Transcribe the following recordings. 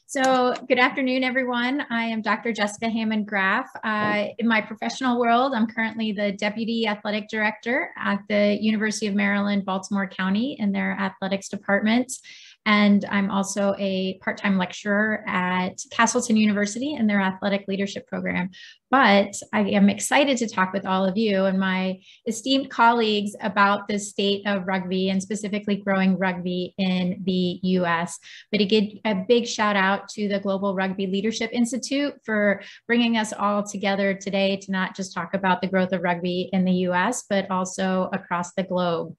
So good afternoon, everyone. I am Dr. Jessica Hammond-Graf. In my professional world, I'm currently the Deputy Athletic Director at the University of Maryland, Baltimore County in their athletics department. And I'm also a part-time lecturer at Castleton University in their athletic leadership program. But I am excited to talk with all of you and my esteemed colleagues about the state of rugby and specifically growing rugby in the US. But to give a big shout out to the Global Rugby Leadership Institute for bringing us all together today to not just talk about the growth of rugby in the US, but also across the globe.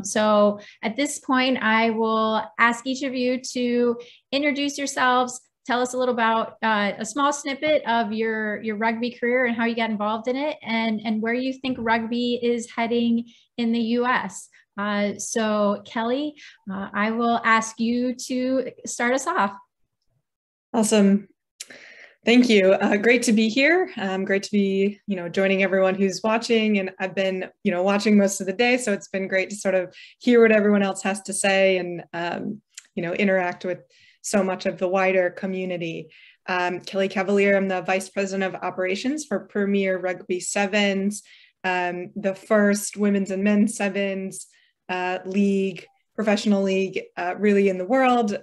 So at this point, I will ask each of you to introduce yourselves. Tell us a little about a small snippet of your rugby career and how you got involved in it and where you think rugby is heading in the US. So Kellie, I will ask you to start us off. Awesome. Thank you. Great to be here. Great to be, joining everyone who's watching. And I've been, watching most of the day. So it's been great to sort of hear what everyone else has to say and, interact with so much of the wider community. Kellie Cavalier, I'm the Vice President of Operations for Premier Rugby Sevens, the first women's and men's sevens league, professional league, really in the world.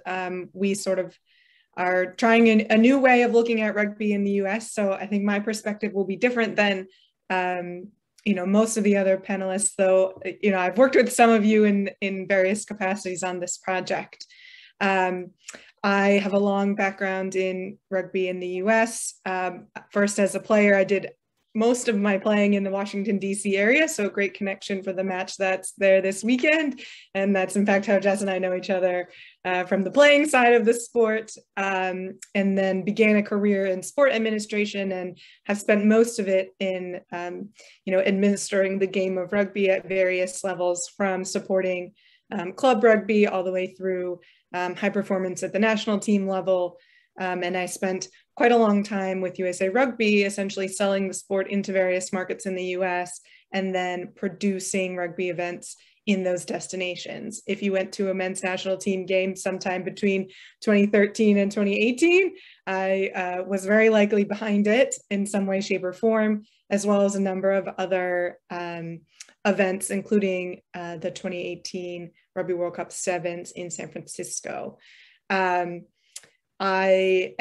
We sort of are trying a new way of looking at rugby in the US. So I think my perspective will be different than, most of the other panelists, though, I've worked with some of you in various capacities on this project. I have a long background in rugby in the US. First as a player, I did most of my playing in the Washington, D.C. area, so a great connection for the match that's there this weekend. And that's in fact how Jess and I know each other from the playing side of the sport, and then began a career in sport administration and have spent most of it in, administering the game of rugby at various levels, from supporting club rugby all the way through high performance at the national team level. And I spent quite a long time with USA Rugby, essentially selling the sport into various markets in the US and then producing rugby events in those destinations. If you went to a men's national team game sometime between 2013 and 2018, I was very likely behind it in some way, shape, or form, as well as a number of other events, including the 2018 Rugby World Cup Sevens in San Francisco. I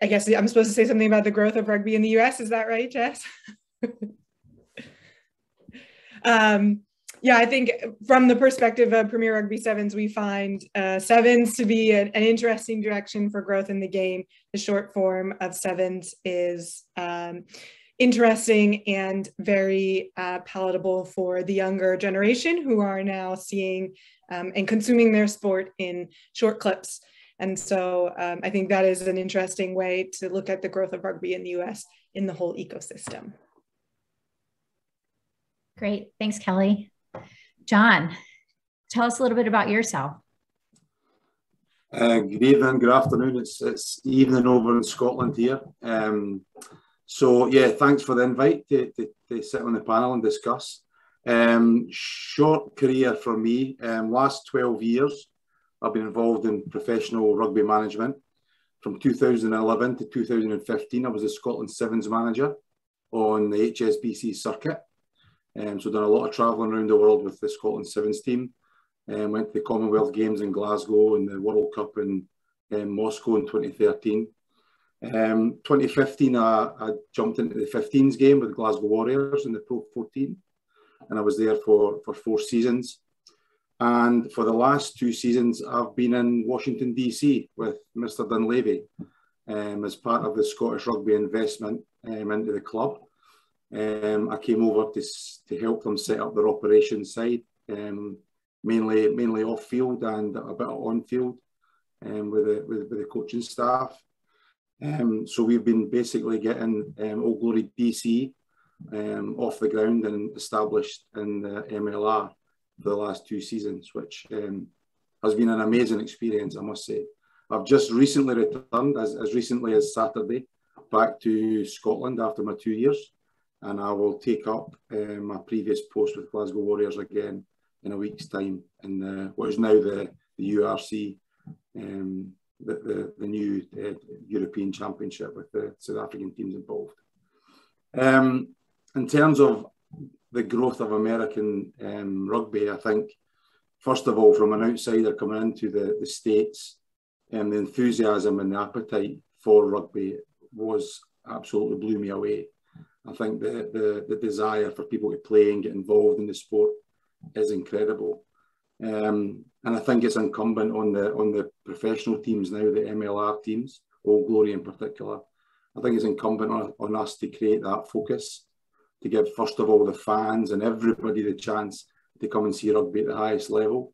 guess I'm supposed to say something about the growth of rugby in the US. Is that right, Jess? Yeah, I think from the perspective of Premier Rugby Sevens, we find sevens to be an interesting direction for growth in the game. The short form of sevens is interesting and very palatable for the younger generation who are now seeing and consuming their sport in short clips. And so I think that is an interesting way to look at the growth of rugby in the US in the whole ecosystem. Great, thanks, Kellie. John, tell us a little bit about yourself. Good evening, good afternoon. It's evening over in Scotland here. So yeah, thanks for the invite to sit on the panel and discuss. Short career for me, last 12 years, I've been involved in professional rugby management. From 2011 to 2015, I was a Scotland Sevens manager on the HSBC circuit. So done a lot of travelling around the world with the Scotland Sevens team. Went to the Commonwealth Games in Glasgow and the World Cup in Moscow in 2013. 2015, I jumped into the 15s game with the Glasgow Warriors in the Pro 14. And I was there for 4 seasons. And for the last 2 seasons, I've been in Washington, D.C. with Mr. Dunlavey as part of the Scottish Rugby investment into the club. I came over to help them set up their operations side, mainly off field and a bit on field with the coaching staff. So we've been basically getting Old Glory DC off the ground and established in the MLR for the last 2 seasons, which has been an amazing experience, I must say. I've just recently returned, as recently as Saturday, back to Scotland after my 2 years, and I will take up my previous post with Glasgow Warriors again in a week's time in what is now the URC the new European Championship with the South African teams involved. In terms of the growth of American rugby, I think, first of all, from an outsider coming into the States, the enthusiasm and the appetite for rugby was absolutely blew me away. I think the desire for people to play and get involved in the sport is incredible. And I think it's incumbent on the professional teams now, the MLR teams, Old Glory in particular. I think it's incumbent on us to create that focus, to give, first of all, the fans and everybody the chance to come and see rugby at the highest level.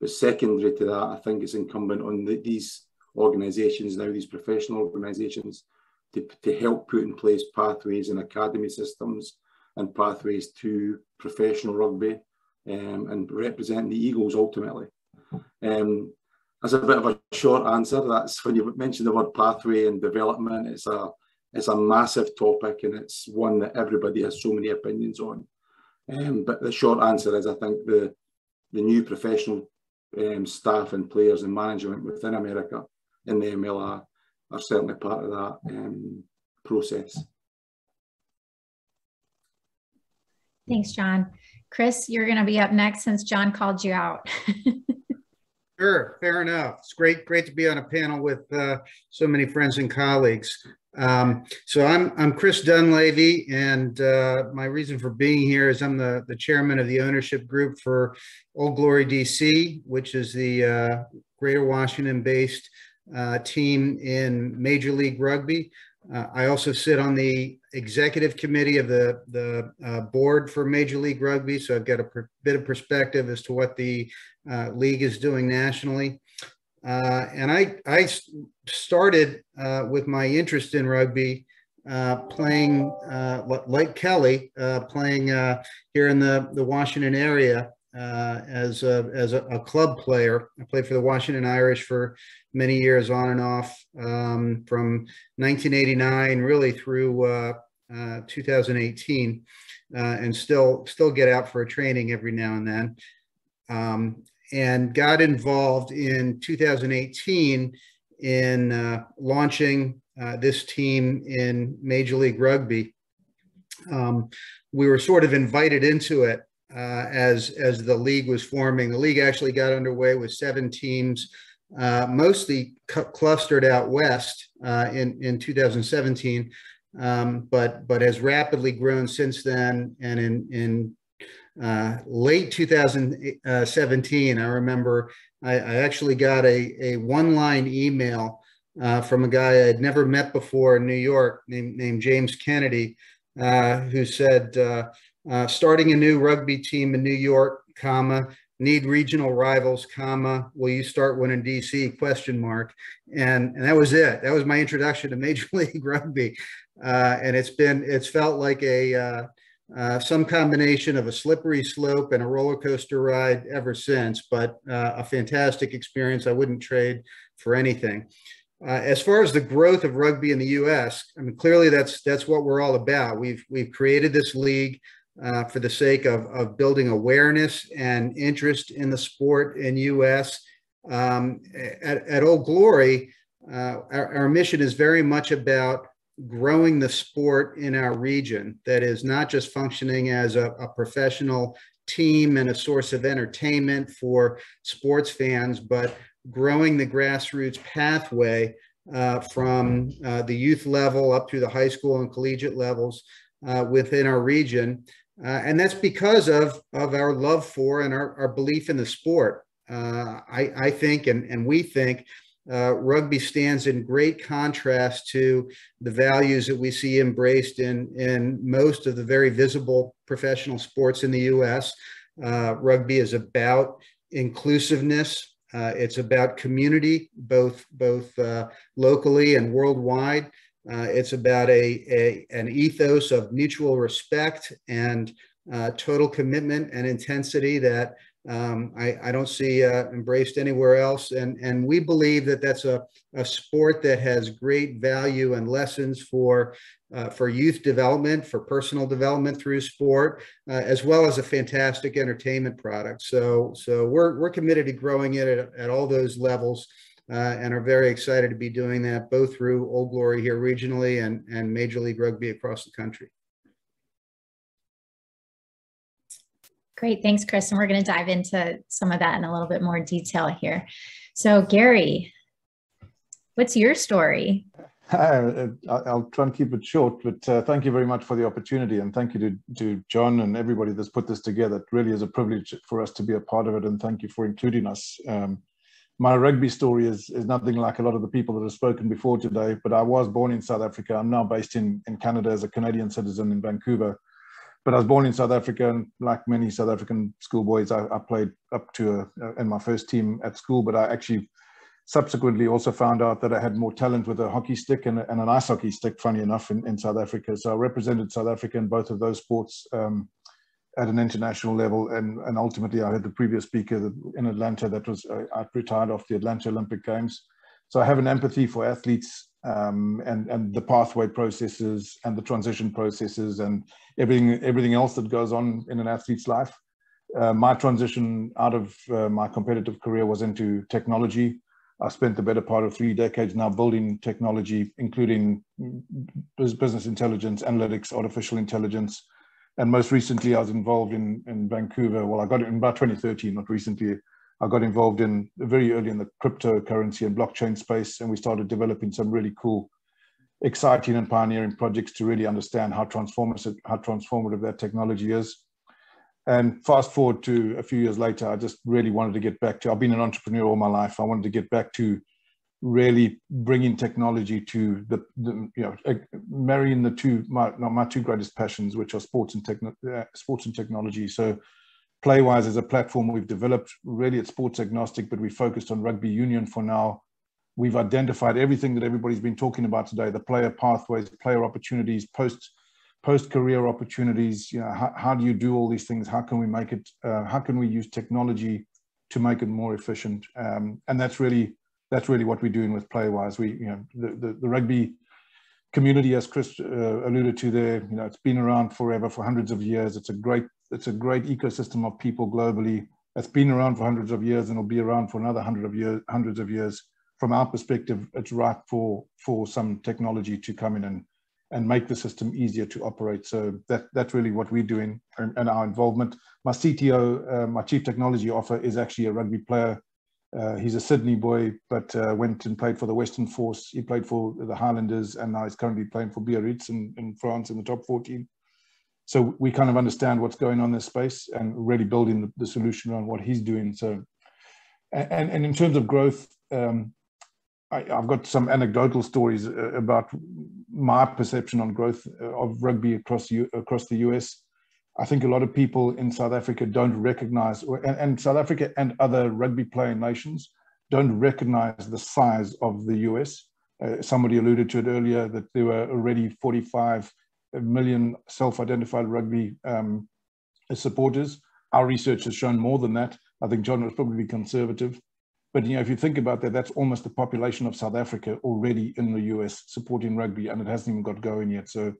But secondary to that, I think it's incumbent on these organisations now, these professional organisations, to help put in place pathways and academy systems and pathways to professional rugby and represent the Eagles ultimately. As a bit of a short answer, that's when you mentioned the word pathway and development, it's a massive topic and it's one that everybody has so many opinions on. But the short answer is I think the new professional staff and players and management within America in the MLR are certainly part of that process. Thanks, John. Chris, you're going to be up next since John called you out. Sure, fair enough. It's great to be on a panel with so many friends and colleagues. So I'm Chris Dunlavey, and my reason for being here is I'm the chairman of the ownership group for Old Glory DC, which is the Greater Washington-based team in Major League Rugby. I also sit on the executive committee of the board for Major League Rugby, so I've got a bit of perspective as to what the league is doing nationally. And I started with my interest in rugby playing, like Kellie, playing here in the Washington area as a club player. I played for the Washington Irish for many years on and off, from 1989 really through 2018, and still get out for a training every now and then. And got involved in 2018 in launching this team in Major League Rugby. We were sort of invited into it as the league was forming. The league actually got underway with 7 teams, mostly clustered out west in 2017, but has rapidly grown since then. And in late 2017, I remember I actually got a one-line email from a guy I had never met before in New York named James Kennedy, who said, starting a new rugby team in New York, comma, need regional rivals, comma, will you start one in DC, question mark. And that was it. That was my introduction to Major League Rugby. And it's felt like some combination of a slippery slope and a roller coaster ride ever since, but a fantastic experience I wouldn't trade for anything. As far as the growth of rugby in the U.S., I mean, clearly that's what we're all about. We've created this league for the sake of building awareness and interest in the sport in U.S. At Old Glory, our mission is very much about growing the sport in our region, that is not just functioning as a professional team and a source of entertainment for sports fans, but growing the grassroots pathway from the youth level up through the high school and collegiate levels within our region. And that's because of our love for and our belief in the sport. I think, and we think, rugby stands in great contrast to the values that we see embraced in most of the very visible professional sports in the U.S. Rugby is about inclusiveness. It's about community, both locally and worldwide. It's about an ethos of mutual respect and total commitment and intensity that I don't see embraced anywhere else. And we believe that that's a sport that has great value and lessons for youth development, for personal development through sport, as well as a fantastic entertainment product. So we're committed to growing it at all those levels. and are very excited to be doing that both through Old Glory here regionally and Major League Rugby across the country. Great, thanks, Chris. And we're going to dive into some of that in a little bit more detail here. So, Gary, what's your story? I'll try and keep it short, but thank you very much for the opportunity, and thank you to John and everybody that's put this together. It really is a privilege for us to be a part of it, and thank you for including us. My rugby story is nothing like a lot of the people that have spoken before today, but I was born in South Africa. I'm now based in Canada as a Canadian citizen in Vancouver. But I was born in South Africa, and like many South African schoolboys, I played up to in my first team at school. But I actually subsequently also found out that I had more talent with a hockey stick and an ice hockey stick, funny enough, in South Africa. So I represented South Africa in both of those sports at an international level. And ultimately, I heard the previous speaker in Atlanta that was I retired off the Atlanta Olympic Games. So I have an empathy for athletes and the pathway processes and the transition processes and everything else that goes on in an athlete's life. My transition out of my competitive career was into technology. I spent the better part of 3 decades now building technology, including business intelligence, analytics, artificial intelligence. And most recently, I was involved in Vancouver. Well, I got it in about 2013, not recently. I got involved very early in the cryptocurrency and blockchain space, and we started developing some really cool, exciting and pioneering projects to really understand how transformative that technology is. And fast forward to a few years later, I just really wanted to get back to, I've been an entrepreneur all my life. I wanted to get back to really bringing technology to marrying the two, my two greatest passions, which are sports and technology. So PlayWize is a platform we've developed. Really, it's sports agnostic, but we focused on rugby union for now. We've identified everything that everybody's been talking about today: the player pathways, player opportunities, post-career opportunities. How do you do all these things? How can we make it? How can we use technology to make it more efficient? And that's really what we're doing with PlayWize. The rugby community, as Chris alluded to there, it's been around forever, for hundreds of years. It's a great ecosystem of people globally. It's been around for hundreds of years and will be around for another hundreds of years. From our perspective, it's right for some technology to come in and make the system easier to operate. So that's really what we're doing and our involvement. My CTO, my Chief Technology Officer, is actually a rugby player. He's a Sydney boy, but went and played for the Western Force. He played for the Highlanders, and now he's currently playing for Biarritz in France in the top 14. So we kind of understand what's going on in this space and really building the solution around what he's doing. So, and in terms of growth, I've got some anecdotal stories about my perception on growth of rugby across the US. I think a lot of people in South Africa don't recognize, and South Africa and other rugby playing nations don't recognize the size of the US. Somebody alluded to it earlier that there were already 45 million self-identified rugby supporters. Our research has shown more than that. I think John was probably conservative. But if you think about that, that's almost the population of South Africa already in the US supporting rugby, and it hasn't even got going yet. So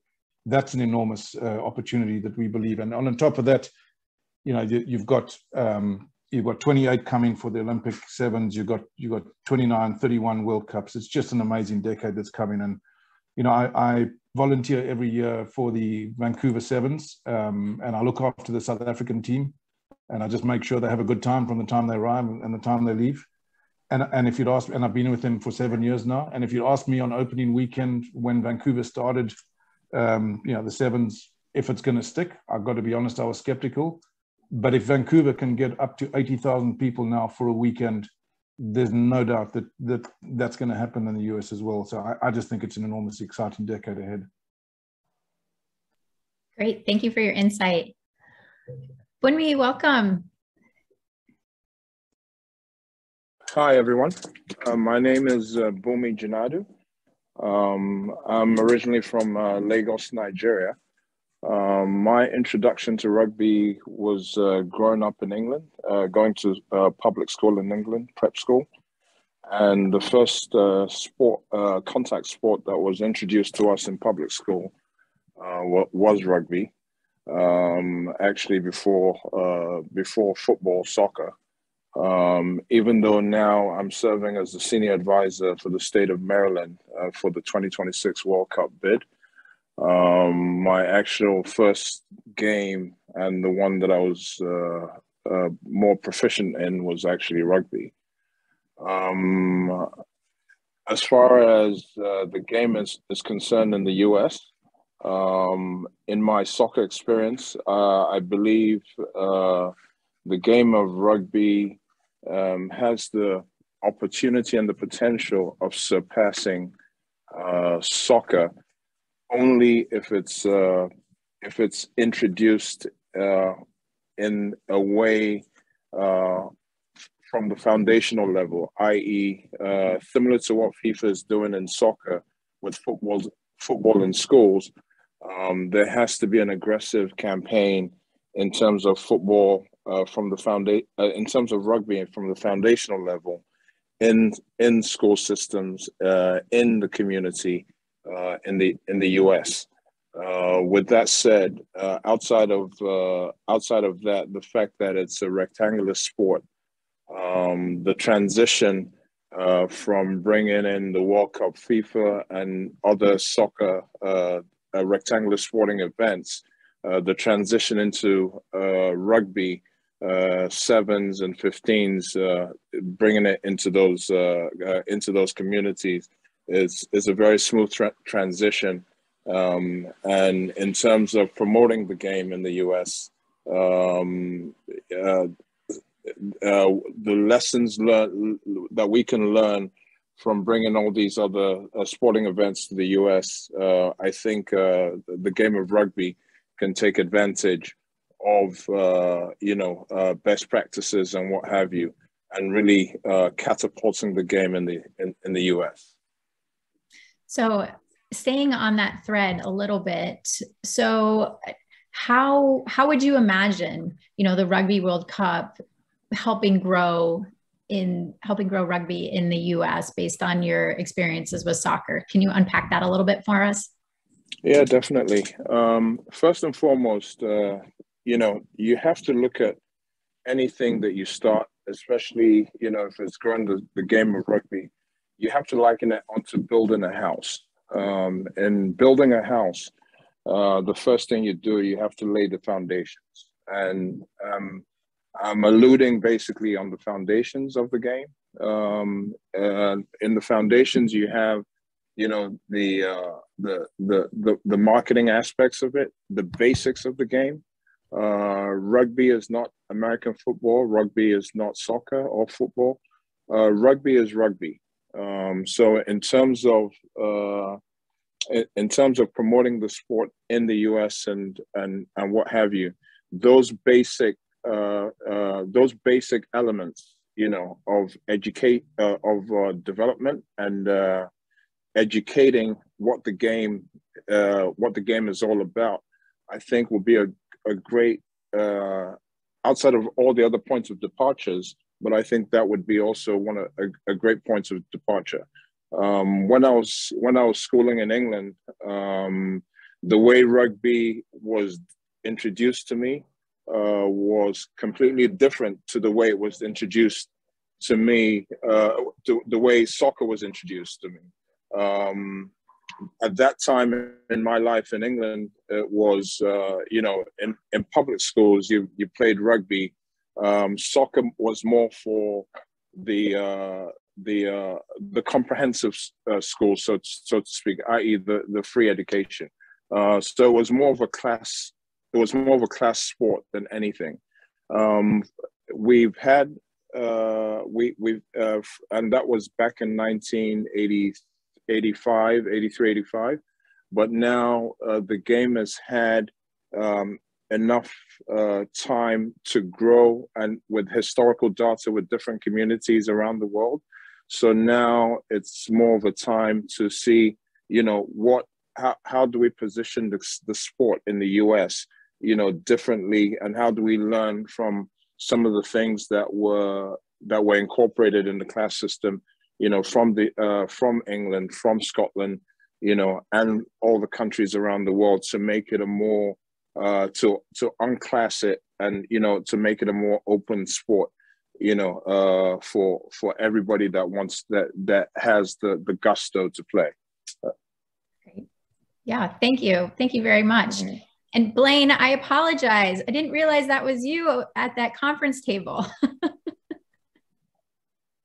that's an enormous opportunity that we believe in. And on top of that, you've got 28 coming for the Olympic Sevens. You've got 29, 31 World Cups. It's just an amazing decade that's coming. And I volunteer every year for the Vancouver Sevens, and I look after the South African team, and I just make sure they have a good time from the time they arrive and the time they leave. And if you'd ask, and I've been with them for 7 years now, and if you'd ask me on opening weekend when Vancouver started, the Sevens, if it's going to stick, I've got to be honest, I was skeptical. But if Vancouver can get up to 80,000 people now for a weekend, there's no doubt that's going to happen in the US as well. So I just think it's an enormously exciting decade ahead. Great. Thank you for your insight. Olubunmi, welcome. Hi, everyone. My name is Olubunmi Jinnadu. I'm originally from Lagos, Nigeria. My introduction to rugby was growing up in England, going to public school in England, prep school. And the first contact sport that was introduced to us in public school was rugby. Actually, before football, soccer. Even though now I'm serving as the senior advisor for the state of Maryland for the 2026 World Cup bid. My actual first game and the one that I was more proficient in was actually rugby. As far as the game is concerned in the US, in my soccer experience, I believe the game of rugby has the opportunity and the potential of surpassing soccer only if it's introduced in a way from the foundational level, i.e., similar to what FIFA is doing in soccer with football in schools. There has to be an aggressive campaign in terms of football in terms of rugby from the foundational level, in school systems, in the community, in the US. With that said, outside of that, the fact that it's a rectangular sport, the transition from bringing in the World Cup, FIFA, and other soccer rectangular sporting events, the transition into rugby sevens and 15s, bringing it into those communities is a very smooth transition. And in terms of promoting the game in the US, the lessons learned that we can learn from bringing all these other sporting events to the US, I think the game of rugby can take advantage of best practices and what have you, and really catapulting the game in the US. So staying on that thread a little bit, so how would you imagine, the Rugby World Cup helping grow rugby in the US based on your experiences with soccer? Can you unpack that a little bit for us? Yeah, definitely. First and foremost, you have to look at anything that you start, especially, if it's growing the game of rugby, you have to liken it onto building a house. And building a house, the first thing you do, you have to lay the foundations. And I'm alluding basically on the foundations of the game. In the foundations, you have, the marketing aspects of it, the basics of the game. Rugby is not American football. Rugby is not soccer or football. Rugby is rugby. So in terms of promoting the sport in the US and what have you, those basic elements, of development and educating what the game is all about, I think will be a great, outside of all the other points of departures, but I think that would be also a great points of departure. When I was schooling in England, the way rugby was introduced to me was completely different to the way it was introduced to me, to the way soccer was introduced to me. At that time in my life in England, it was, in public schools, you played rugby. Soccer was more for the comprehensive schools, so to speak, i.e. the free education. So it was more of a class. It was more of a class sport than anything. We've had and that was back in 1980. 83, 85. But now the game has had enough time to grow, and with historical data with different communities around the world. So now it's more of a time to see, how do we position the sport in the US, differently, and how do we learn from some of the things that were incorporated in the class system, from England, from Scotland, and all the countries around the world, to make it a more, to unclass it and, to make it a more open sport. for everybody that has the gusto to play. Great. Yeah, thank you very much. And Blaine, I apologize, I didn't realize that was you at that conference table.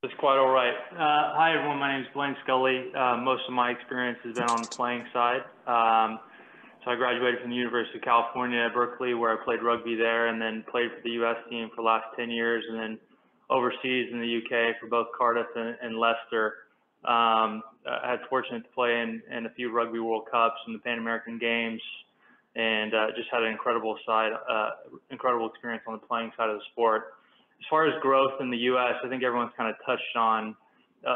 It's quite all right. Hi everyone, my name is Blaine Scully. Most of my experience has been on the playing side. So I graduated from the University of California at Berkeley, where I played rugby there, and then played for the US team for the last 10 years, and then overseas in the UK for both Cardiff and Leicester. I had fortunate to play in a few Rugby World Cups and the Pan American Games, and just had an incredible experience on the playing side of the sport. As far as growth in the US, I think everyone's kind of touched on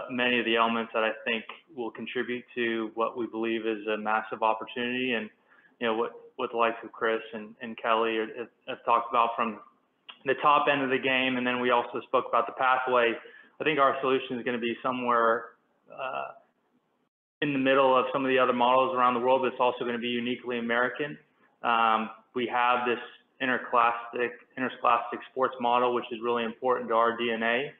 many of the elements that I think will contribute to what we believe is a massive opportunity, and what the likes of Chris and Kellie have talked about from the top end of the game. And then we also spoke about the pathway. I think our solution is going to be somewhere in the middle of some of the other models around the world, but it's also going to be uniquely American. We have this interscholastic sports model, which is really important to our DNA.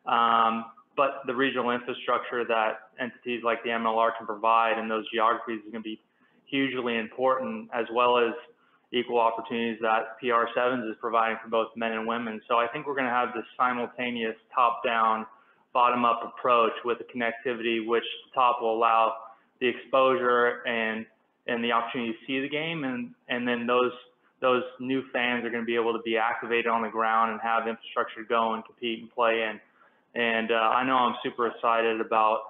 But the regional infrastructure that entities like the MLR can provide in those geographies is going to be hugely important, as well as equal opportunities that PR Sevens is providing for both men and women. So I think we're going to have this simultaneous top-down, bottom-up approach with the connectivity, which the top will allow the exposure and the opportunity to see the game, and then those new fans are going to be able to be activated on the ground and have infrastructure to go and compete and play in. And I know I'm super excited about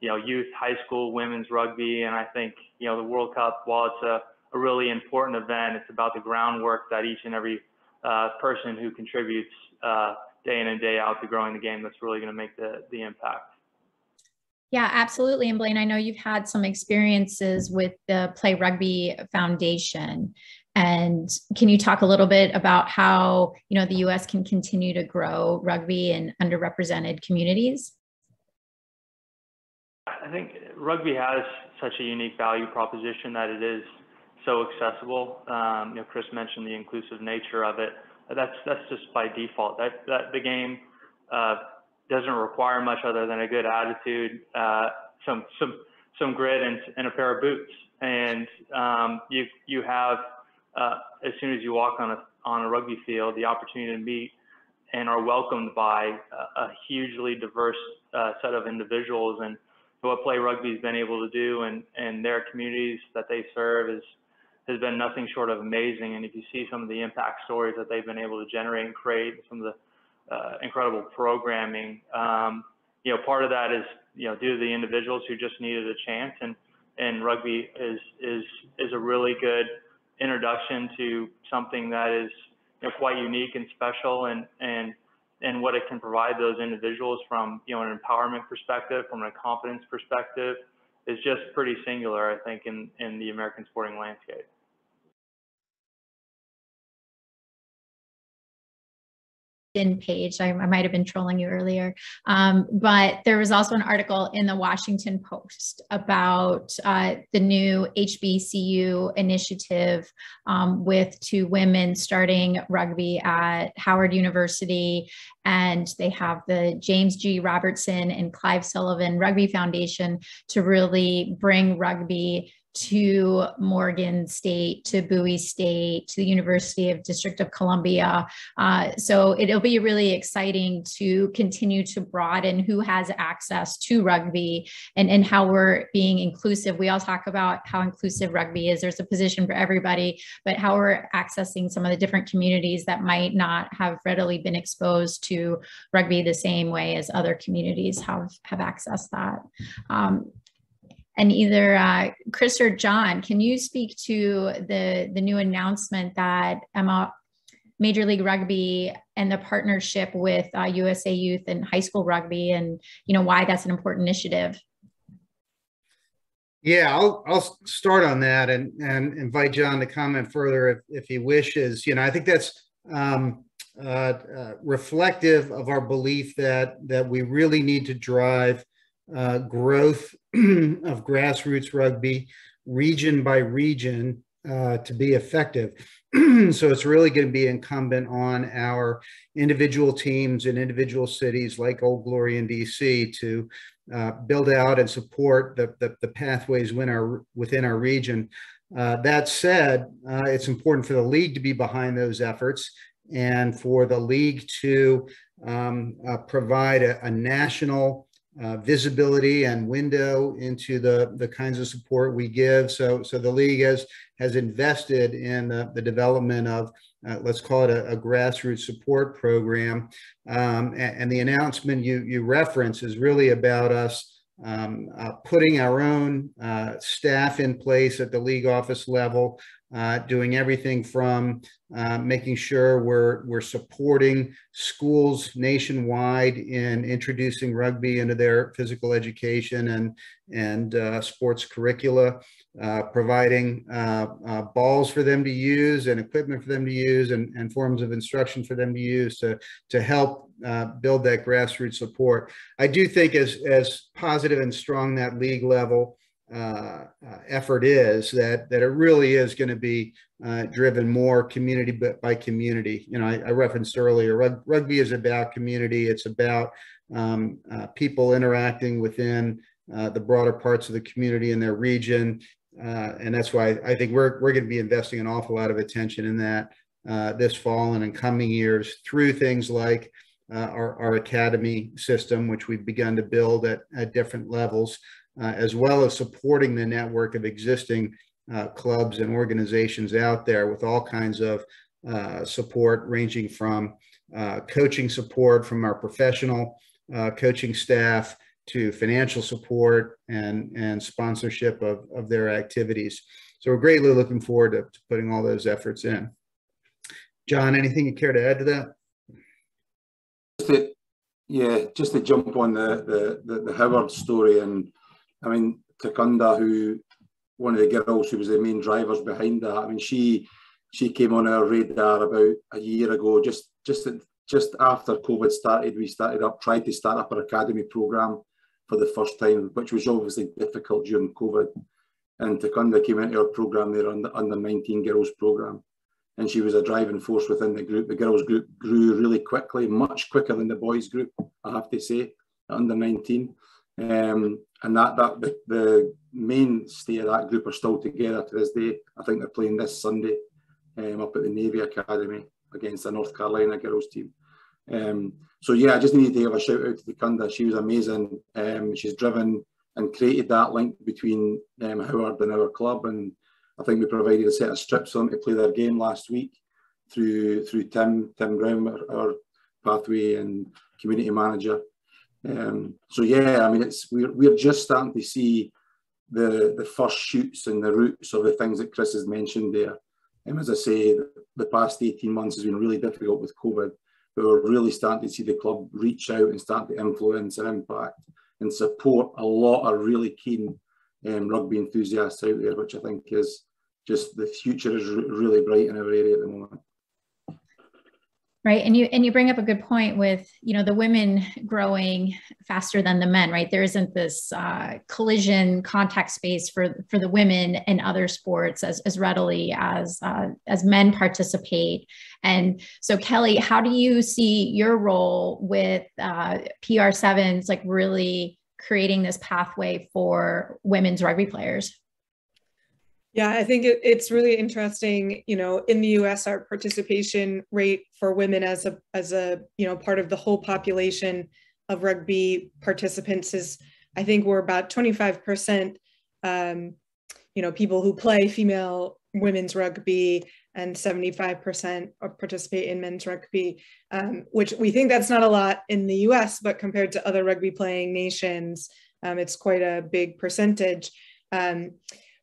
youth, high school, women's rugby, and I think the World Cup, while it's a really important event, it's about the groundwork that each and every person who contributes day in and day out to growing the game that's really going to make the impact. Yeah, absolutely. And Blaine, I know you've had some experiences with the Play Rugby Foundation. And can you talk a little bit about how the US can continue to grow rugby in underrepresented communities? I think rugby has such a unique value proposition that it is so accessible. Chris mentioned the inclusive nature of it. That's just by default. That the game doesn't require much other than a good attitude, some grit, and a pair of boots. And you have as soon as you walk on a rugby field, the opportunity to meet and are welcomed by a hugely diverse set of individuals. And what Play Rugby has been able to do and their communities that they serve has been nothing short of amazing. And if you see some of the impact stories that they've been able to generate and create, some of the incredible programming, part of that is due to the individuals who just needed a chance, and rugby is a really good introduction to something that is quite unique and special, and what it can provide those individuals from an empowerment perspective, from a confidence perspective, is just pretty singular, I think, in the American sporting landscape. Page. I might have been trolling you earlier, but there was also an article in the Washington Post about the new HBCU initiative with 2 women starting rugby at Howard University, and they have the James G. Robertson and Clive Sullivan Rugby Foundation to really bring rugby to Morgan State, to Bowie State, to the University of District of Columbia. So it'll be really exciting to continue to broaden who has access to rugby and how we're being inclusive. We all talk about how inclusive rugby is. There's a position for everybody, but how we're accessing some of the different communities that might not have readily been exposed to rugby the same way as other communities have accessed that. And either Chris or John, can you speak to the new announcement that Major League Rugby and the partnership with USA Youth and high school rugby, and why that's an important initiative? Yeah, I'll start on that and invite John to comment further if he wishes. I think that's reflective of our belief that we really need to drive growth of grassroots rugby region by region to be effective. So it's really going to be incumbent on our individual teams in individual cities like Old Glory and DC to build out and support the pathways within our region. That said, it's important for the league to be behind those efforts and for the league to provide a national visibility and window into the kinds of support we give. So the league has invested in the development of, let's call it a grassroots support program. And the announcement you reference is really about us putting our own staff in place at the league office level, doing everything from making sure we're supporting schools nationwide in introducing rugby into their physical education and sports curricula, providing balls for them to use and equipment for them to use and forms of instruction for them to use to help build that grassroots support. I do think as positive and strong that league level effort is, that it really is going to be driven more community by community. You know, I referenced earlier, rugby is about community. It's about people interacting within the broader parts of the community in their region. And that's why I think we're going to be investing an awful lot of attention in that this fall and in coming years through things like our academy system, which we've begun to build at different levels, as well as supporting the network of existing clubs and organizations out there with all kinds of support, ranging from coaching support from our professional coaching staff to financial support and sponsorship of their activities. So we're greatly looking forward to putting all those efforts in. John, anything you care to add to that? Just to jump on the Howard story, and I mean, Takunda, who one of the girls who was the main drivers behind that, I mean, she came on our radar about a year ago, just after COVID started. We tried to start up our academy program for the first time, which was obviously difficult during COVID. And Takunda came into our program there on the under 19 girls program, and she was a driving force within the group. The girls group grew really quickly, much quicker than the boys group, I have to say, at under 19. And the mainstay of that group are still together to this day. I think they're playing this Sunday up at the Navy Academy against the North Carolina girls team. So yeah, I just needed to give a shout out to Takunda. She was amazing. She's driven and created that link between Howard and our club, and I think we provided a set of strips for them to play their game last week through Tim Brown, our pathway and community manager. So yeah, I mean, we're just starting to see the first shoots and the roots of the things that Chris has mentioned there. And as I say, the past 18 months has been really difficult with COVID, but we're really starting to see the club reach out and start to influence and impact and support a lot of really keen rugby enthusiasts out there, which I think is just, the future is really bright in our area at the moment. Right. And you bring up a good point with, the women growing faster than the men, right? There isn't this collision contact space for the women in other sports as readily as men participate. And so, Kellie, how do you see your role with PR Sevens, like really creating this pathway for women's rugby players? Yeah, I think it's really interesting. In the US, our participation rate for women as a part of the whole population of rugby participants is, I think we're about 25%, people who play female women's rugby, and 75% participate in men's rugby, which we think that's not a lot in the US, but compared to other rugby playing nations, it's quite a big percentage.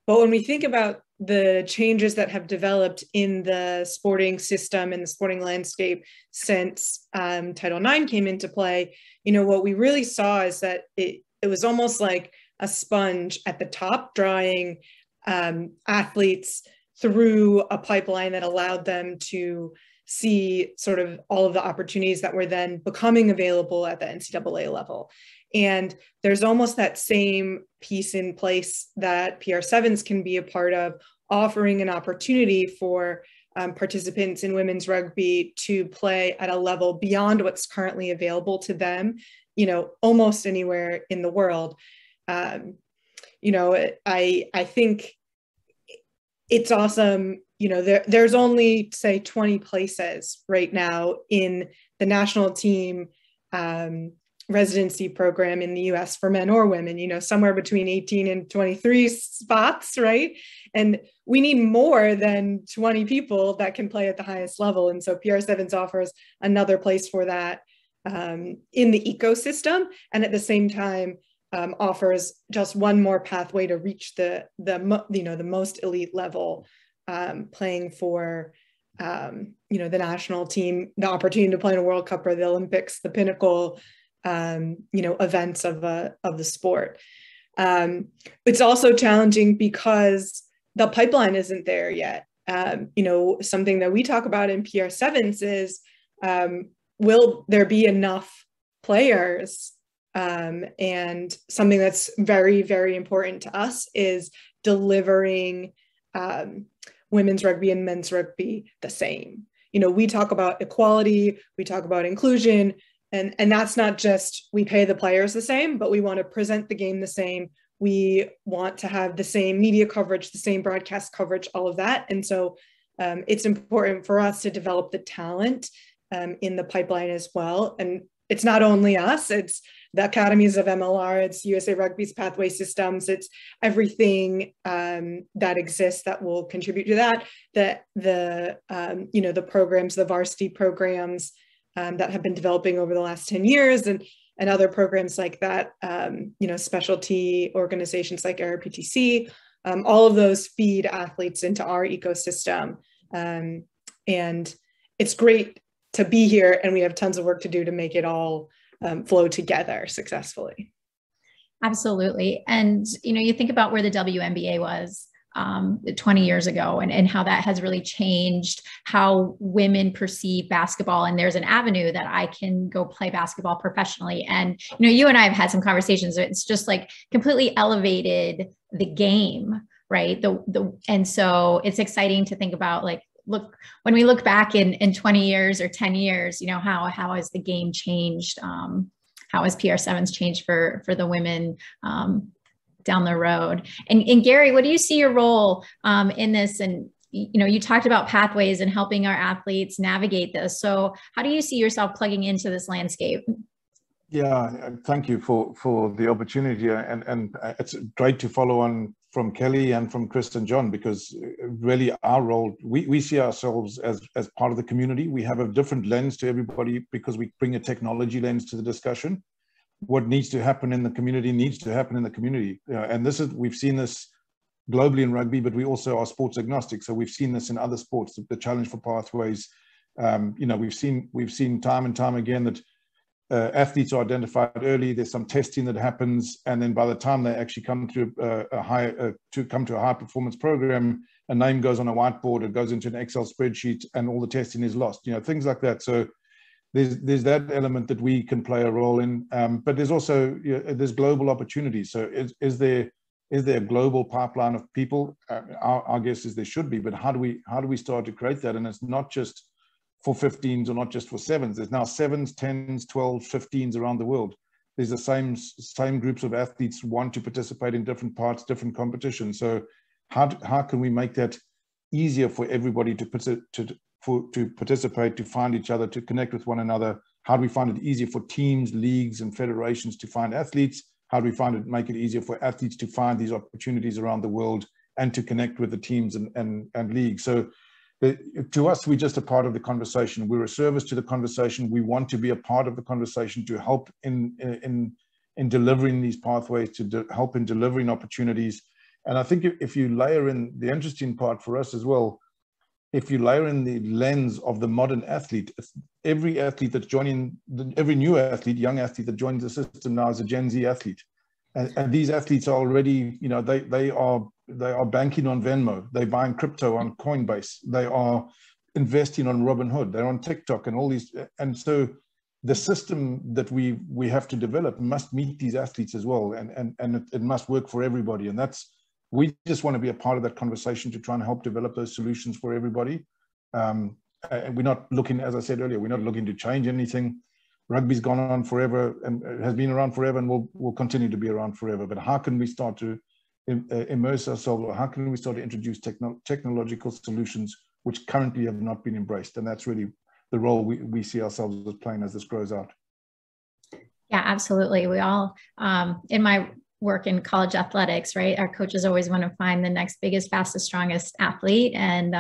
But when we think about the changes that have developed in the sporting system and the sporting landscape since Title IX came into play, what we really saw is that it was almost like a sponge at the top, drawing athletes through a pipeline that allowed them to see sort of all of the opportunities that were then becoming available at the NCAA level. And there's almost that same piece in place that PR Sevens can be a part of offering an opportunity for participants in women's rugby to play at a level beyond what's currently available to them, you know, almost anywhere in the world. You know, I think it's awesome. You know, there's only, say, 20 places right now in the national team residency program in the US for men or women, you know, somewhere between 18 and 23 spots, right? And we need more than 20 people that can play at the highest level. And so PR Sevens offers another place for that in the ecosystem, and at the same time offers just one more pathway to reach the most elite level, playing for you know, the national team, the opportunity to play in a World Cup or the Olympics, the pinnacle you know, events of the sport. It's also challenging because the pipeline isn't there yet. You know, something that we talk about in PR Sevens is, will there be enough players? And something that's very, very important to us is delivering women's rugby and men's rugby the same. You know, we talk about equality, we talk about inclusion, and that's not just we pay the players the same, but we want to present the game the same. We want to have the same media coverage, the same broadcast coverage, all of that. And so it's important for us to develop the talent in the pipeline as well. And it's not only us, it's the academies of MLR, it's USA Rugby's pathway systems, it's everything that exists that will contribute to that. The you know, the programs, the varsity programs that have been developing over the last 10 years, and other programs like that, you know, specialty organizations like ARPTC, all of those feed athletes into our ecosystem. And it's great to be here, and we have tons of work to do to make it all flow together successfully. Absolutely. And, you know, you think about where the WNBA was 20 years ago, and how that has really changed how women perceive basketball. And there's an avenue that I can go play basketball professionally. And, you know, you and I have had some conversations. It's just like completely elevated the game, right? And so it's exciting to think about, like, look, when we look back in 20 years or 10 years, you know, how has the game changed? How has PR Sevens changed for the women down the road? And Gary, what do you see your role in this? And, you know, you talked about pathways and helping our athletes navigate this. So how do you see yourself plugging into this landscape? Yeah, thank you for the opportunity. And it's great to follow on from Kellie and from Chris and John, because really our role, we see ourselves as part of the community. We have a different lens to everybody because we bring a technology lens to the discussion. What needs to happen in the community needs to happen in the community. And we've seen this globally in rugby, but we also are sports agnostic. So we've seen this in other sports, the challenge for pathways. You know, we've seen time and time again that athletes are identified early. There's some testing that happens, and then by the time they actually come to a high performance program, a name goes on a whiteboard, it goes into an Excel spreadsheet, and all the testing is lost. You know, things like that. So there's that element that we can play a role in, but there's also, you know, there's global opportunities. So is there a global pipeline of people? Our guess is there should be, but how do we start to create that? And it's not just for 15s or not just for sevens. There's now 7s, 10s, 12s, 15s around the world. There's the same groups of athletes want to participate in different parts, different competitions. So how can we make that easier for everybody to participate, to find each other, to connect with one another? How do we find it easier for teams, leagues, and federations to find athletes? How do we make it easier for athletes to find these opportunities around the world and to connect with the teams and leagues? So to us, we're just a part of the conversation. We're a service to the conversation. We want to be a part of the conversation to help in delivering these pathways, to help in delivering opportunities. And I think if you layer in the interesting part for us as well, if you layer in the lens of the modern athlete, every athlete that's joining, every new athlete, young athlete that joins the system now is a Gen Z athlete. And these athletes are already, you know, they are banking on Venmo, they're buying crypto on Coinbase, they are investing on Robinhood, they're on TikTok and all these. And so the system that we have to develop must meet these athletes as well, and it must work for everybody. And that's we just want to be a part of that conversation to try and help develop those solutions for everybody. And we're not looking, as I said earlier, we're not looking to change anything. Rugby's gone on forever and has been around forever and will continue to be around forever. But how can we start to immerse ourselves, or how can we start to introduce technological solutions which currently have not been embraced? And that's really the role we see ourselves as playing as this grows out. Yeah, absolutely. We all, in my work in college athletics, right, our coaches always want to find the next biggest, fastest, strongest athlete and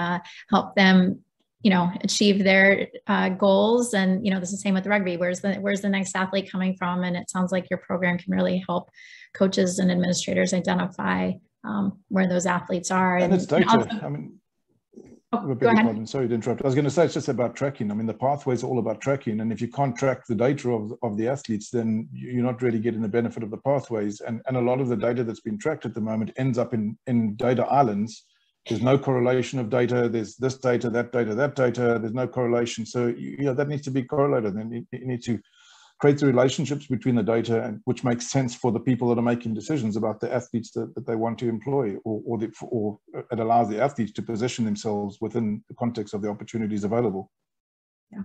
help them, you know, achieve their goals. And, you know, this is the same with rugby. Where's the next athlete coming from? And it sounds like your program can really help coaches and administrators identify where those athletes are. And it's data. Also, I mean, go ahead. Sorry to interrupt. I was going to say it's just about tracking. I mean, the pathways are all about tracking. And if you can't track the data of the athletes, then you're not really getting the benefit of the pathways. And a lot of the data that's been tracked at the moment ends up in data islands. There's no correlation of data. There's this data, that data, that data. There's no correlation. So, you know, that needs to be correlated. And you need to create the relationships between the data, and which makes sense for the people that are making decisions about the athletes that they want to employ, or it allows the athletes to position themselves within the context of the opportunities available. Yeah.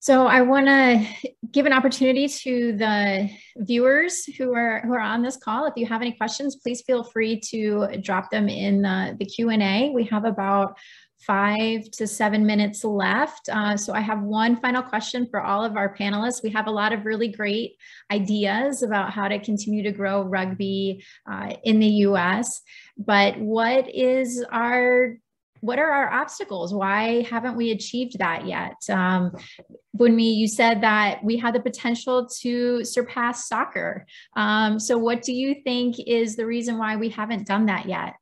So I want to give an opportunity to the viewers who are on this call. If you have any questions, please feel free to drop them in the Q&A. We have about 5 to 7 minutes left. So I have one final question for all of our panelists. We have a lot of really great ideas about how to continue to grow rugby in the US, but what are our obstacles? Why haven't we achieved that yet? Bunmi, you said that we had the potential to surpass soccer. So what do you think is the reason why we haven't done that yet?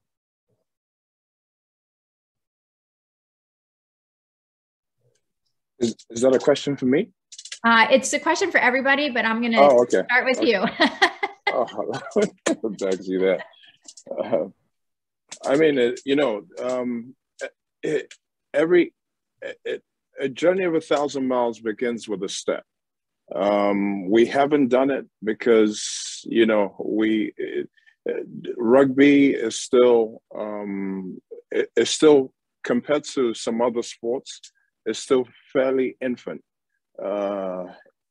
Is that a question for me? It's a question for everybody, but I'm going to start with you. Thanks you that. I mean, you know, a journey of 1,000 miles begins with a step. We haven't done it because, you know, rugby is still compared to some other sports, is still fairly infant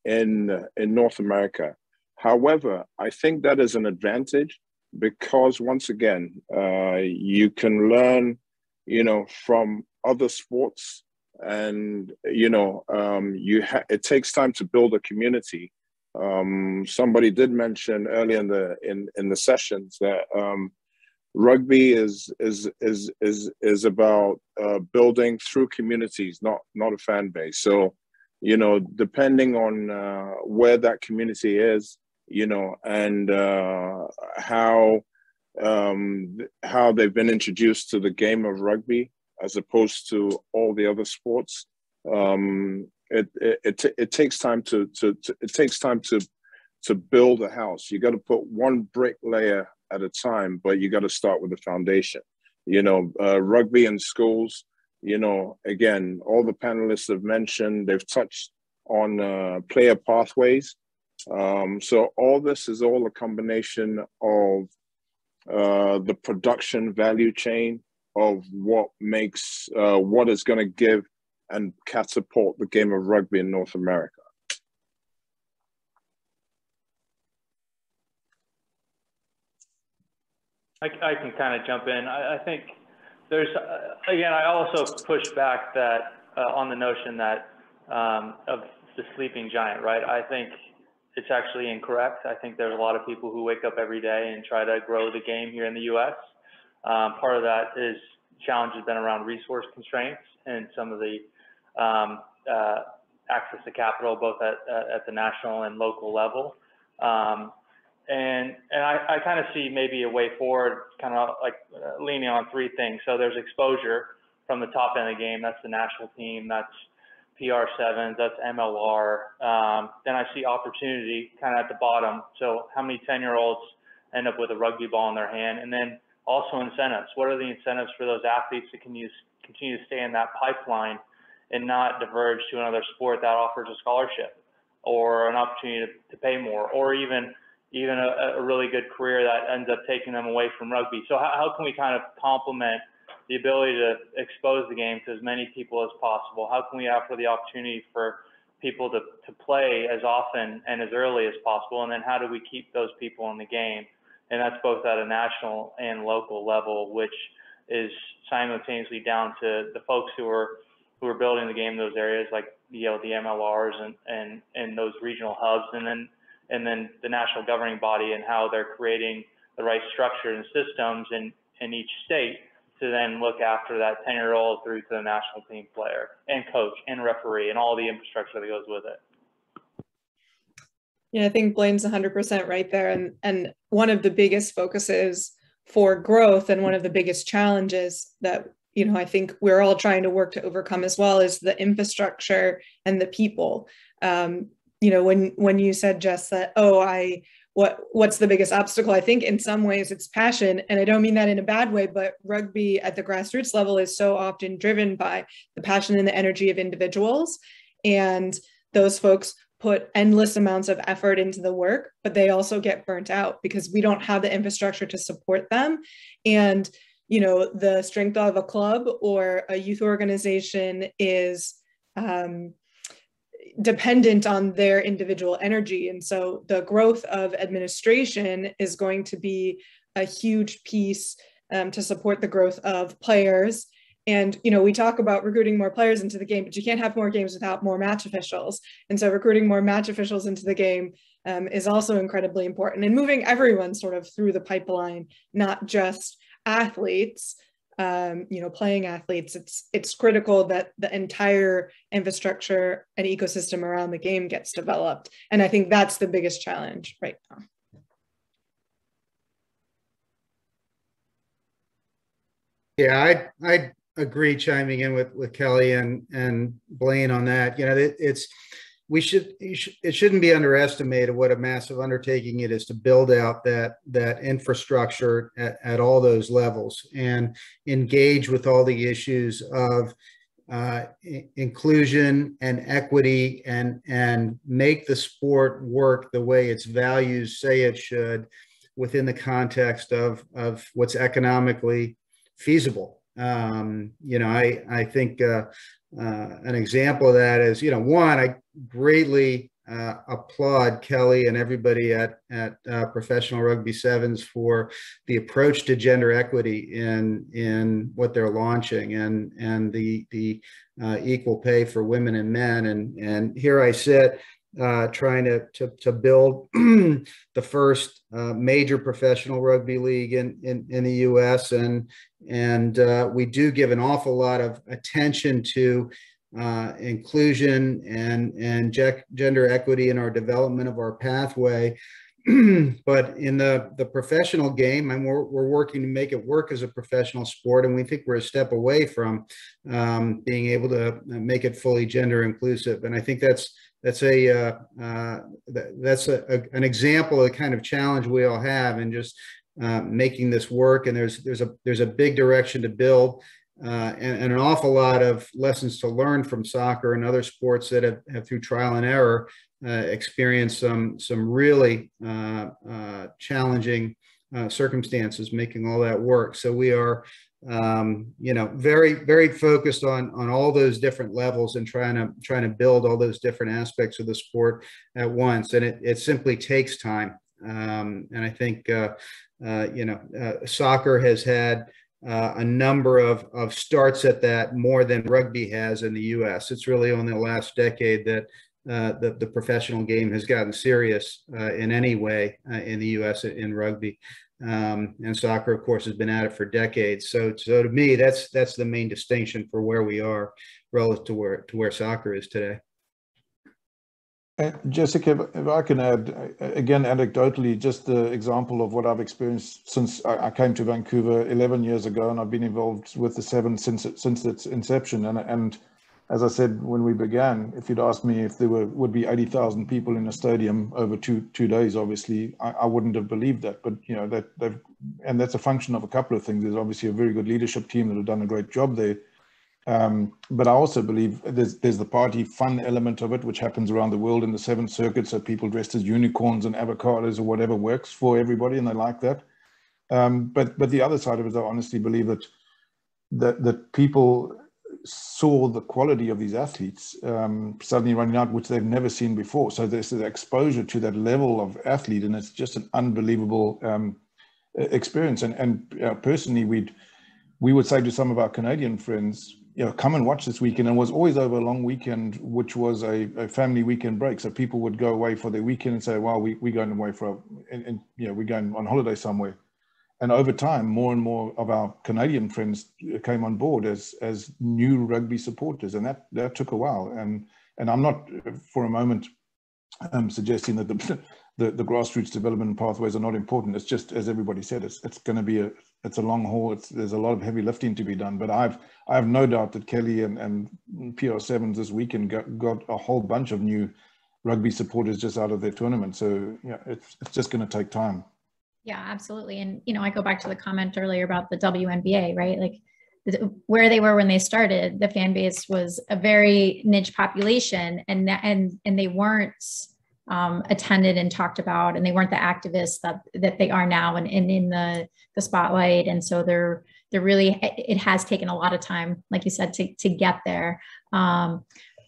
in North America. However, I think that is an advantage because, once again, you can learn, you know, from other sports, and you know, it takes time to build a community. Somebody did mention earlier in the sessions that rugby is about building through communities, not a fan base. So, you know, depending on where that community is, you know, and how they've been introduced to the game of rugby as opposed to all the other sports, it takes time to build a house. You got to put one brick layer at a time, but you got to start with the foundation. You know, rugby in schools, you know, again, all the panelists have mentioned, they've touched on player pathways. So all this is all a combination of the production value chain of what makes, what is going to give and catapult the game of rugby in North America. I can kind of jump in. I think there's, again, I also push back that on the notion that of the sleeping giant, right? I think it's actually incorrect. I think there's a lot of people who wake up every day and try to grow the game here in the US. Part of that is challenge has been around resource constraints and some of the access to capital, both at the national and local level. And I kind of see maybe a way forward, kind of like leaning on three things. So there's exposure from the top end of the game. That's the national team. That's PR Sevens. That's MLR. Then I see opportunity kind of at the bottom. So how many 10-year-olds end up with a rugby ball in their hand? And then also incentives. What are the incentives for those athletes that can continue to stay in that pipeline and not diverge to another sport that offers a scholarship or an opportunity to pay more, or even, even a really good career that ends up taking them away from rugby. So how can we kind of complement the ability to expose the game to as many people as possible? How can we offer the opportunity for people to play as often and as early as possible? And then how do we keep those people in the game? And that's both at a national and local level, which is simultaneously down to the folks who are building the game in those areas, like the MLRs and those regional hubs, and then the national governing body and how they're creating the right structure and systems in each state to then look after that 10-year-old through to the national team player and coach and referee and all the infrastructure that goes with it. Yeah, I think Blaine's 100% right there. And one of the biggest focuses for growth and one of the biggest challenges that, I think we're all trying to work to overcome as well is the infrastructure and the people. When you said, Jess, that, what's the biggest obstacle? I think in some ways it's passion, and I don't mean that in a bad way, but rugby at the grassroots level is so often driven by the passion and the energy of individuals. And those folks put endless amounts of effort into the work, but they also get burnt out because we don't have the infrastructure to support them. And, the strength of a club or a youth organization is dependent on their individual energy. And so the growth of administration is going to be a huge piece to support the growth of players. And, we talk about recruiting more players into the game, but you can't have more games without more match officials. And so recruiting more match officials into the game is also incredibly important, and moving everyone sort of through the pipeline, not just athletes, playing athletes. It's critical that the entire infrastructure and ecosystem around the game gets developed. And I think that's the biggest challenge right now. Yeah, I agree, chiming in with Kellie and Blaine on that. It shouldn't be underestimated what a massive undertaking it is to build out that infrastructure at all those levels and engage with all the issues of inclusion and equity and make the sport work the way its values say it should within the context of what's economically feasible. I think an example of that is, one, I greatly applaud Kellie and everybody at Professional Rugby Sevens for the approach to gender equity in what they're launching and the equal pay for women and men. And here I sit trying to build the first major professional rugby league in the U.S. and we do give an awful lot of attention to inclusion and gender equity in our development of our pathway. But in the professional game, and we're working to make it work as a professional sport, and we think we're a step away from being able to make it fully gender inclusive. And I think that's an example of the kind of challenge we all have in just making this work. And there's a big direction to build and an awful lot of lessons to learn from soccer and other sports that have through trial and error experienced some really challenging circumstances making all that work. So we are very, very focused on all those different levels and trying to build all those different aspects of the sport at once. And it simply takes time. And I think, soccer has had a number of starts at that more than rugby has in the U.S. It's really only the last decade that the professional game has gotten serious in any way in the U.S. in rugby. And soccer, of course, has been at it for decades. So to me, that's the main distinction for where we are relative to where soccer is today. Jessica, if I can add, again, anecdotally, just the example of what I've experienced since I came to Vancouver 11 years ago, and I've been involved with the Sevens since its inception. And as I said when we began, if you'd asked me if there would be 80,000 people in a stadium over two days, obviously I wouldn't have believed that. But and that's a function of a couple of things. There's obviously a very good leadership team that have done a great job there. But I also believe there's the party fun element of it, which happens around the world in the Seventh Circuit. So people dressed as unicorns and avocados or whatever works for everybody, and they like that. But the other side of it is I honestly believe that people saw the quality of these athletes suddenly running out, which they've never seen before. So there's the exposure to that level of athlete, and it's just an unbelievable experience. And personally, we would say to some of our Canadian friends, come and watch this weekend. And it was always over a long weekend, which was a family weekend break. So people would go away for their weekend and say, well, we're going away we're going on holiday somewhere. And over time, more and more of our Canadian friends came on board as new rugby supporters. And that took a while. And I'm not for a moment suggesting that the grassroots development pathways are not important. It's just, as everybody said, it's going to be it's a long haul. There's a lot of heavy lifting to be done. But I have no doubt that Kellie and PR Sevens this weekend got a whole bunch of new rugby supporters just out of their tournament. So it's just going to take time. Yeah, absolutely. And, I go back to the comment earlier about the WNBA, right? Like where they were when they started, the fan base was a very niche population, and they weren't attended and talked about, and they weren't the activists that they are now and in the spotlight. And so they're really, it has taken a lot of time, like you said, to get there.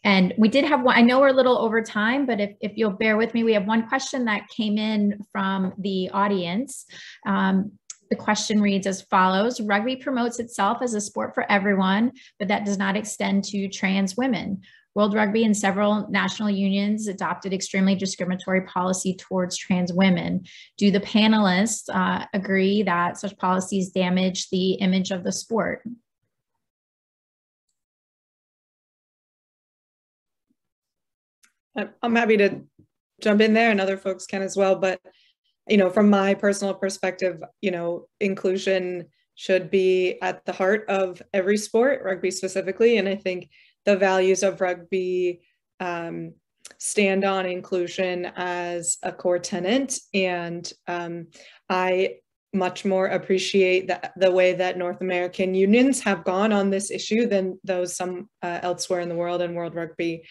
And we did have one, I know we're a little over time, but if you'll bear with me, we have one question that came in from the audience. The question reads as follows: rugby promotes itself as a sport for everyone, but that does not extend to trans women. World Rugby and several national unions adopted extremely discriminatory policy towards trans women. Do the panelists agree that such policies damage the image of the sport? I'm happy to jump in there, and other folks can as well. But, from my personal perspective, inclusion should be at the heart of every sport, rugby specifically. And I think the values of rugby stand on inclusion as a core tenet. And I much more appreciate the way that North American unions have gone on this issue than those some elsewhere in the world, and World Rugby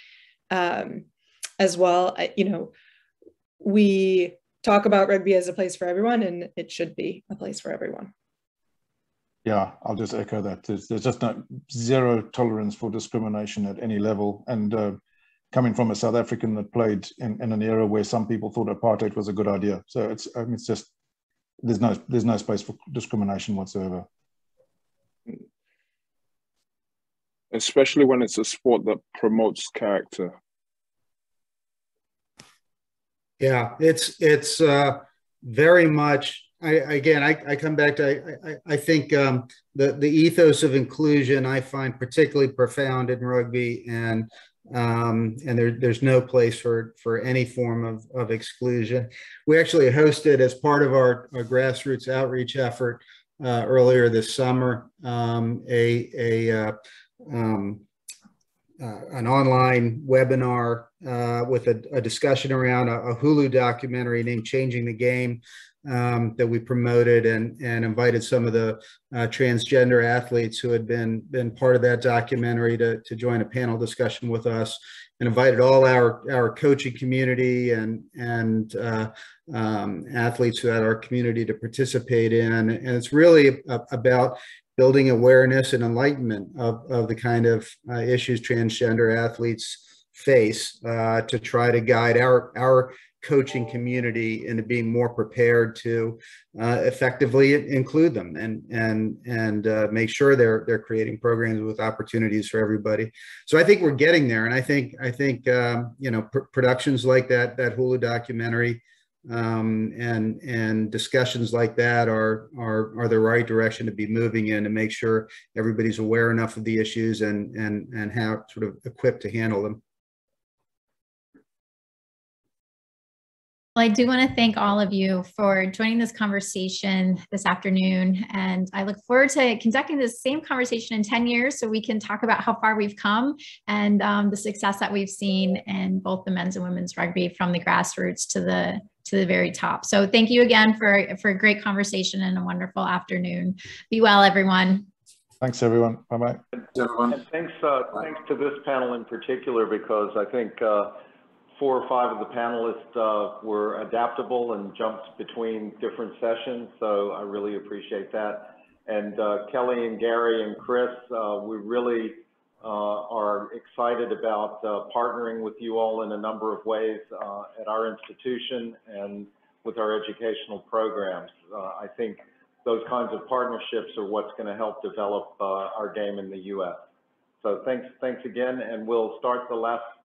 as well. We talk about rugby as a place for everyone, and it should be a place for everyone. Yeah, I'll just echo that. There's just zero tolerance for discrimination at any level. And coming from a South African that played in an era where some people thought apartheid was a good idea, so it's just there's no space for discrimination whatsoever. Especially when it's a sport that promotes character. Yeah, it's very much. I come back to I think the ethos of inclusion I find particularly profound in rugby, and there's no place for any form of exclusion. We actually hosted, as part of our grassroots outreach effort earlier this summer, an online webinar with a discussion around a Hulu documentary named Changing the Game that we promoted and invited some of the transgender athletes who had been part of that documentary to join a panel discussion with us, and invited all our coaching community and athletes who had our community to participate in. And it's really about building awareness and enlightenment of the kind of issues transgender athletes face to try to guide our coaching community into being more prepared to effectively include them and make sure they're creating programs with opportunities for everybody. So I think we're getting there, and I think productions like that Hulu documentary and discussions like that are the right direction to be moving in, to make sure everybody's aware enough of the issues and how sort of equipped to handle them. Well, I do want to thank all of you for joining this conversation this afternoon, and I look forward to conducting this same conversation in 10 years so we can talk about how far we've come and the success that we've seen in both the men's and women's rugby, from the grassroots to the very top. So thank you again for a great conversation and a wonderful afternoon. Be well, everyone. Thanks, everyone. Bye-bye. Everyone. And thanks to this panel in particular, because I think 4 or 5 of the panelists were adaptable and jumped between different sessions. So I really appreciate that. And Kellie and Gary and Chris, we really are excited about partnering with you all in a number of ways at our institution and with our educational programs. I think those kinds of partnerships are what's going to help develop our game in the U.S. So thanks again, and we'll start the last